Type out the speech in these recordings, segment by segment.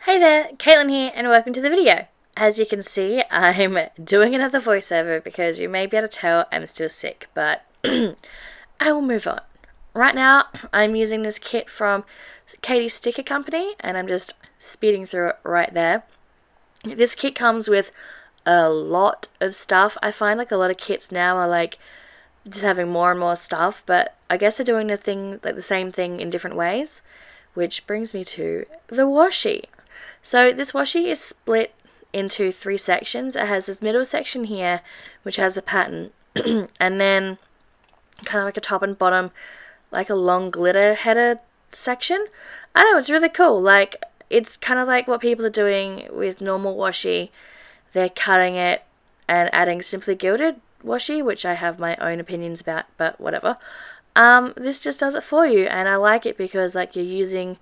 Hey there, Caitlin here, and welcome to the video. As you can see, I'm doing another voiceover because you may be able to tell I'm still sick, but I will move on. Right now, I'm using this kit from Katie's Sticker Company, and I'm just speeding through it right there. This kit comes with a lot of stuff. I find like a lot of kits now are like just having more and more stuff, but I guess they're doing the same thing in different ways, which brings me to the washi. So this washi is split into 3 sections. It has this middle section here, which has a pattern, and then kind of like a top and bottom, like a long glitter header section. I don't know, it's really cool. Like, it's kind of like what people are doing with normal washi. They're cutting it and adding Simply Gilded washi, which I have my own opinions about, but whatever. This just does it for you, and I like it because like you're using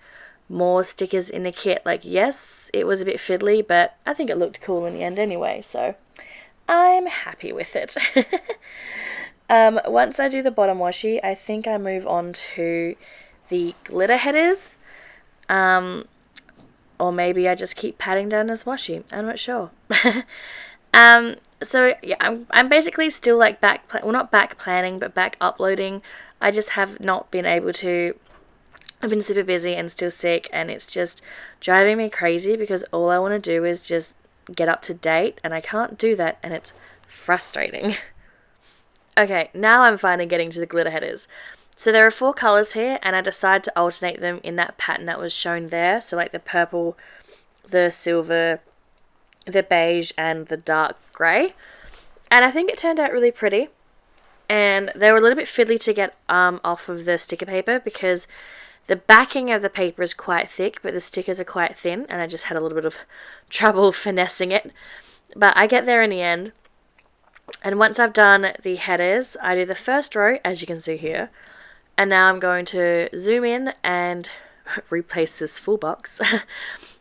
more stickers in the kit. Like, yes, it was a bit fiddly, but I think it looked cool in the end anyway, so I'm happy with it. Once I do the bottom washi, I think I move on to the glitter headers, or maybe I just keep patting down this washi. I'm not sure. So yeah, I'm basically still like not back planning, but back uploading. I just have not been able to. I've been super busy and still sick, and it's just driving me crazy because all I want to do is just get up to date, and I can't do that, and it's frustrating. Okay, now I'm finally getting to the glitter headers. So there are 4 colours here, and I decided to alternate them in that pattern that was shown there. So like the purple, the silver, the beige, and the dark grey. And I think it turned out really pretty. And they were a little bit fiddly to get off of the sticker paper because the backing of the paper is quite thick, but the stickers are quite thin, and I just had a little bit of trouble finessing it. But I get there in the end. And once I've done the headers, I do the first row, as you can see here. And now I'm going to zoom in and replace this full box.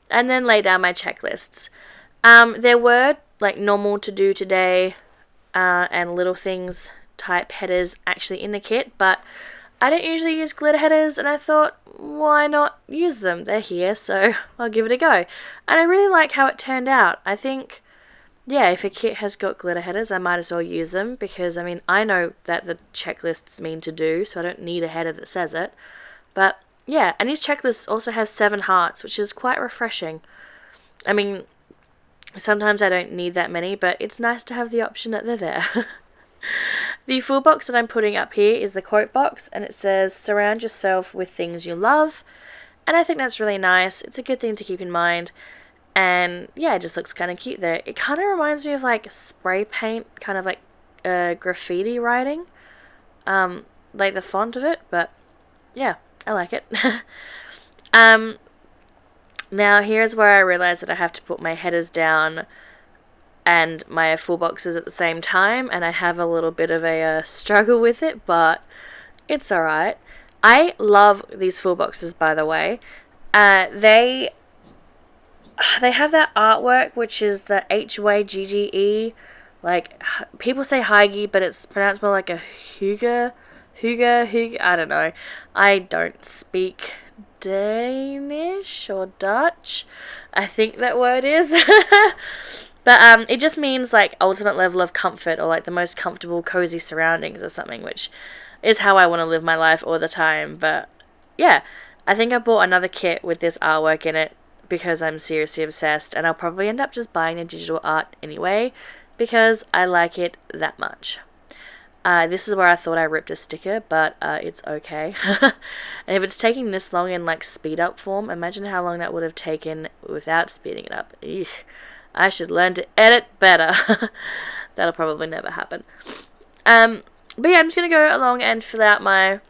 And then lay down my checklists. There were like normal to do today and little things type headers actually in the kit, but I don't usually use glitter headers, and I thought, why not use them? They're here, so I'll give it a go. And I really like how it turned out. I think, yeah, if a kit has got glitter headers, I might as well use them because, I mean, I know that the checklists mean to do, so I don't need a header that says it. But, yeah, and these checklists also have 7 hearts, which is quite refreshing. I mean, sometimes I don't need that many, but it's nice to have the option that they're there. The full box that I'm putting up here is the quote box, and it says, surround yourself with things you love. And I think that's really nice. It's a good thing to keep in mind. And yeah, it just looks kind of cute there. It kind of reminds me of like spray paint, kind of like graffiti writing. Like the font of it, but yeah, I like it. Now here's where I realize that I have to put my headers down and my full boxes at the same time, and I have a little bit of a struggle with it, but it's alright. I love these full boxes, by the way. They have that artwork, which is the Hygge. Like, people say Hygge, but it's pronounced more like a Hygge, I don't know. I don't speak Danish or Dutch. I think that word is. But it just means like ultimate level of comfort, or like the most comfortable, cozy surroundings or something, which is how I want to live my life all the time. But yeah, I think I bought another kit with this artwork in it because I'm seriously obsessed, and I'll probably end up just buying the digital art anyway because I like it that much. This is where I thought I ripped a sticker, but it's okay. And if it's taking this long in like speed up form, imagine how long that would have taken without speeding it up. Eesh. I should learn to edit better. That'll probably never happen. But yeah, I'm just going to go along and fill out my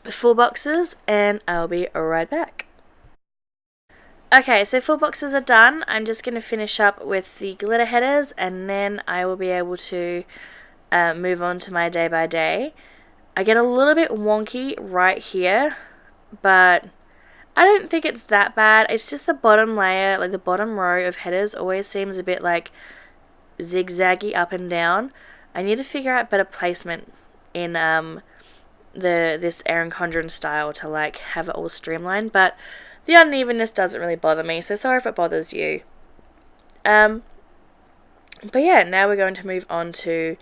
full boxes, and I'll be right back. Okay, so full boxes are done. I'm just going to finish up with the glitter headers, and then I will be able to move on to my day by day. I get a little bit wonky right here, but I don't think it's that bad. It's just the bottom layer, like the bottom row of headers always seems a bit like zigzaggy up and down. I need to figure out better placement in this Erin Condren style to like have it all streamlined, but the unevenness doesn't really bother me, so sorry if it bothers you. But yeah, now we're going to move on to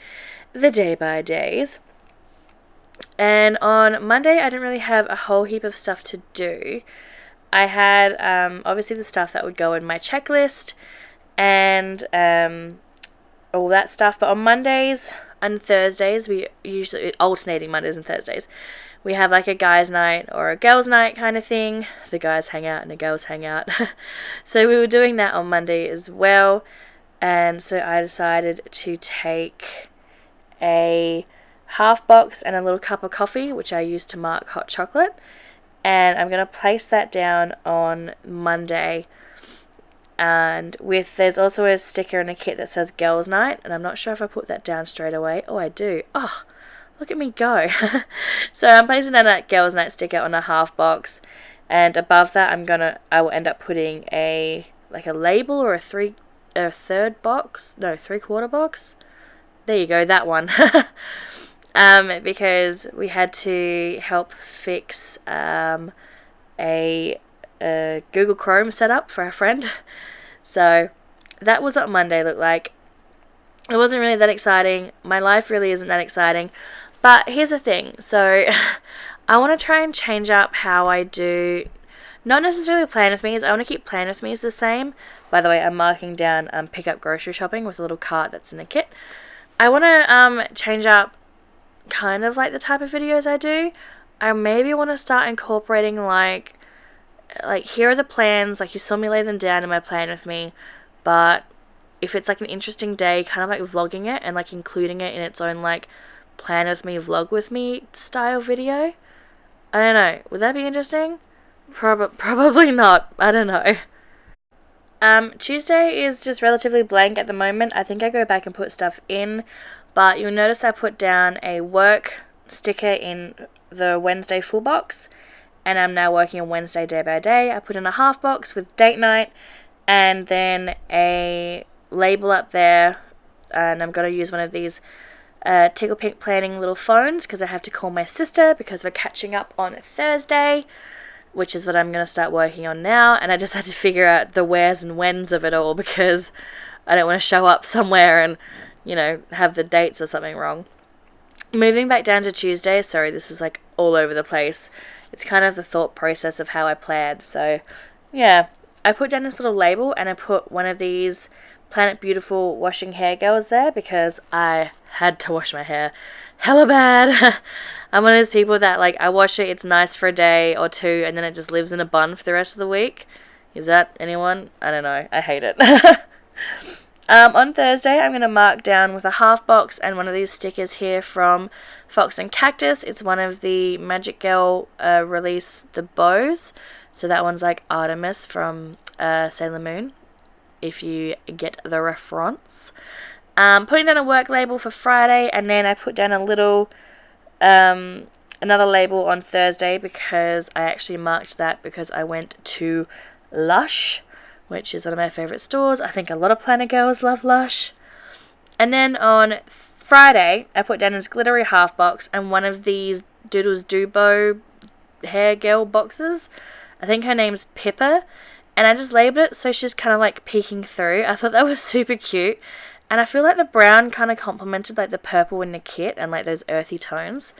the day by days. And on Monday, I didn't really have a whole heap of stuff to do. I had obviously the stuff that would go in my checklist and all that stuff. But on Mondays and Thursdays, we usually alternating Mondays and Thursdays, we have like a guys' night or a girls' night kind of thing. The guys hang out and the girls hang out. So we were doing that on Monday as well. And so I decided to take a half box and a little cup of coffee, which I use to mark hot chocolate. And I'm going to place that down on Monday. And there's also a sticker and a kit that says girls' night. And I'm not sure if I put that down straight away. Oh, I do. Oh, look at me go. So I'm placing down that girls' night sticker on a half box. And above that, I will end up putting a label or a 3/4 box. There you go, that one. Because we had to help fix a Google Chrome setup for a friend. So that was what Monday looked like. It wasn't really that exciting. My life really isn't that exciting. But here's the thing. So I want to try and change up how I do, not necessarily Plan With Me's. I want to keep Plan With Me's the same. By the way, I'm marking down pick up grocery shopping with a little cart that's in a kit. I want to change up kind of like the type of videos I do. I maybe want to start incorporating like here are the plans, like you saw me lay them down in my Plan With Me, but if it's like an interesting day, kind of like vlogging it and like including it in its own like Plan With Me, vlog with me style video. I don't know, would that be interesting? Probably not, I don't know. Tuesday is just relatively blank at the moment. I think I go back and put stuff in, but you'll notice I put down a work sticker in the Wednesday full box, and I'm now working on Wednesday day by day. I put in a half box with date night, and then a label up there, and I'm going to use one of these Tickle Pink planning little phones, because I have to call my sister, because we're catching up on Thursday, which is what I'm going to start working on now, and I just had to figure out the wheres and whens of it all, because I don't want to show up somewhere and, have the dates or something wrong. Moving back down to Tuesday, sorry, this is like all over the place. It's kind of the thought process of how I planned. So, yeah, I put down this little label and I put one of these Planet Beautiful washing hair gels there because I had to wash my hair hella bad. I'm one of those people that, like, I wash it, it's nice for a day or two, and then it just lives in a bun for the rest of the week. Is that anyone? I don't know. I hate it. On Thursday, I'm going to mark down with a half box and one of these stickers here from Fox and Cactus. It's one of the Magic Girl release the bows. So that one's like Artemis from Sailor Moon, if you get the reference. Putting down a work label for Friday, and then I put down a little another label on Thursday because I actually marked that because I went to Lush, which is one of my favourite stores. I think a lot of Planner girls love Lush. And then on Friday, I put down this glittery half box and one of these Doodles Do Bow hair girl boxes. I think her name's Pippa. And I just labelled it so she's kind of like peeking through. I thought that was super cute. And I feel like the brown kind of complemented like the purple in the kit and like those earthy tones.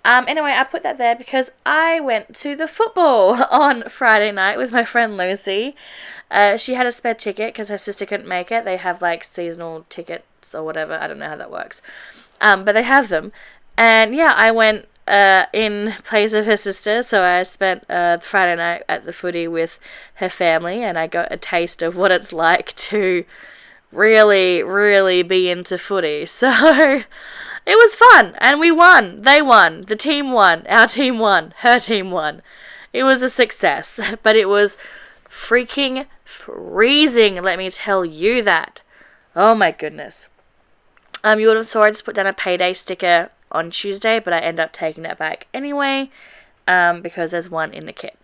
Anyway, I put that there because I went to the football on Friday night with my friend Lucy. She had a spare ticket because her sister couldn't make it. They have like seasonal tickets or whatever. I don't know how that works. But they have them. And yeah, I went in place of her sister. So I spent Friday night at the footy with her family. And I got a taste of what it's like to really, really be into footy. So it was fun, and we won. They won. The team won. Our team won. Her team won. It was a success, but it was freaking freezing, let me tell you that. Oh my goodness. You would have saw I just put down a payday sticker on Tuesday, but I end up taking that back anyway, because there's one in the kit.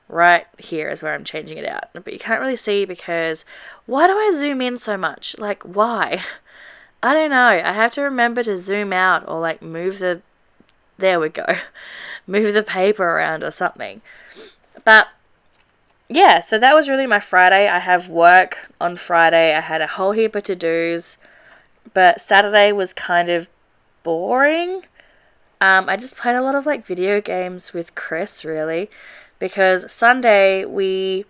Right here is where I'm changing it out. But you can't really see because why do I zoom in so much? Like, why? I don't know. I have to remember to zoom out or like move the... There we go. Move the paper around or something. But yeah, so that was really my Friday. I have work on Friday. I had a whole heap of to-dos, but Saturday was kind of boring. I just played a lot of like video games with Chris, really, because Sunday would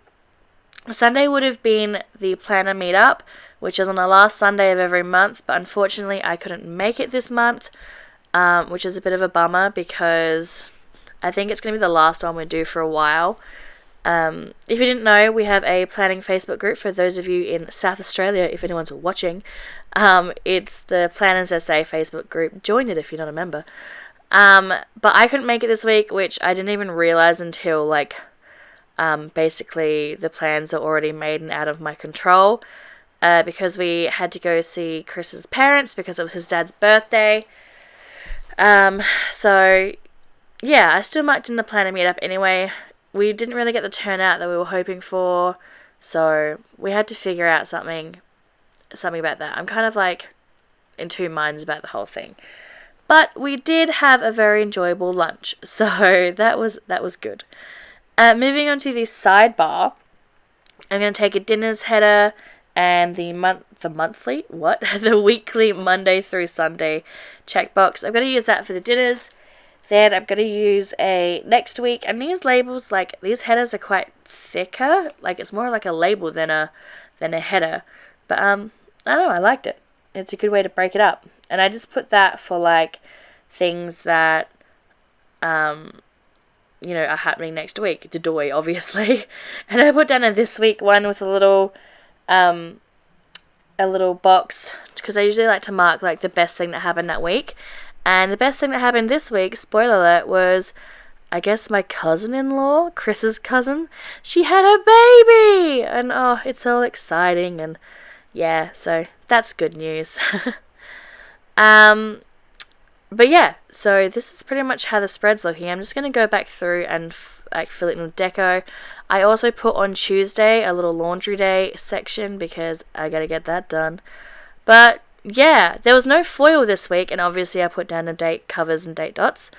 have been the planner meetup, which is on the last Sunday of every month, but unfortunately I couldn't make it this month, which is a bit of a bummer because I think it's going to be the last one we do for a while. If you didn't know, we have a planning Facebook group for those of you in South Australia, if anyone's watching. It's the Planners SA Facebook group. Join it if you're not a member. But I couldn't make it this week, which I didn't even realize until, like, basically the plans are already made and out of my control, because we had to go see Chris's parents because it was his dad's birthday. So, yeah, I still might do the planner meetup anyway. We didn't really get the turnout that we were hoping for, so we had to figure out something about that. I'm kind of, like, in two minds about the whole thing. But we did have a very enjoyable lunch, so that was good. Moving on to the sidebar, I'm going to take a dinners header and the weekly Monday through Sunday checkbox. I'm going to use that for the dinners. Then I'm going to use a next week, and these labels, like, these headers are quite thicker. Like, it's more like a label than a header. But, I don't know, I liked it. It's a good way to break it up. And I just put that for, like, things that, are happening next week. Dodoy, obviously. And I put down a this week one with a little box, because I usually like to mark, like, the best thing that happened that week. And the best thing that happened this week, spoiler alert, was, I guess, my cousin-in-law, Chris's cousin, she had a baby! And, oh, it's all exciting, and, yeah, so that's good news. But yeah, so this is pretty much how the spread's looking. I'm just going to go back through and fill it in with deco. I also put on Tuesday a little laundry day section because I got to get that done. But yeah, there was no foil this week, and obviously I put down the date covers and date dots.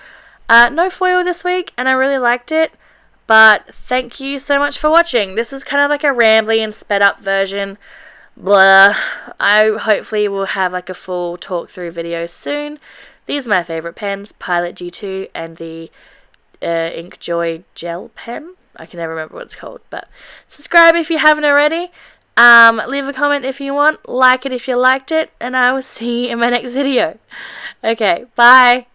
No foil this week, and I really liked it. But thank you so much for watching. This is kind of like a rambly and sped up version. Blah. I hopefully will have like a full talk through video soon. These are my favourite pens, Pilot G2 and the Inkjoy gel pen. I can never remember what it's called. But subscribe if you haven't already. Leave a comment if you want. Like it if you liked it. And I will see you in my next video. Okay, bye.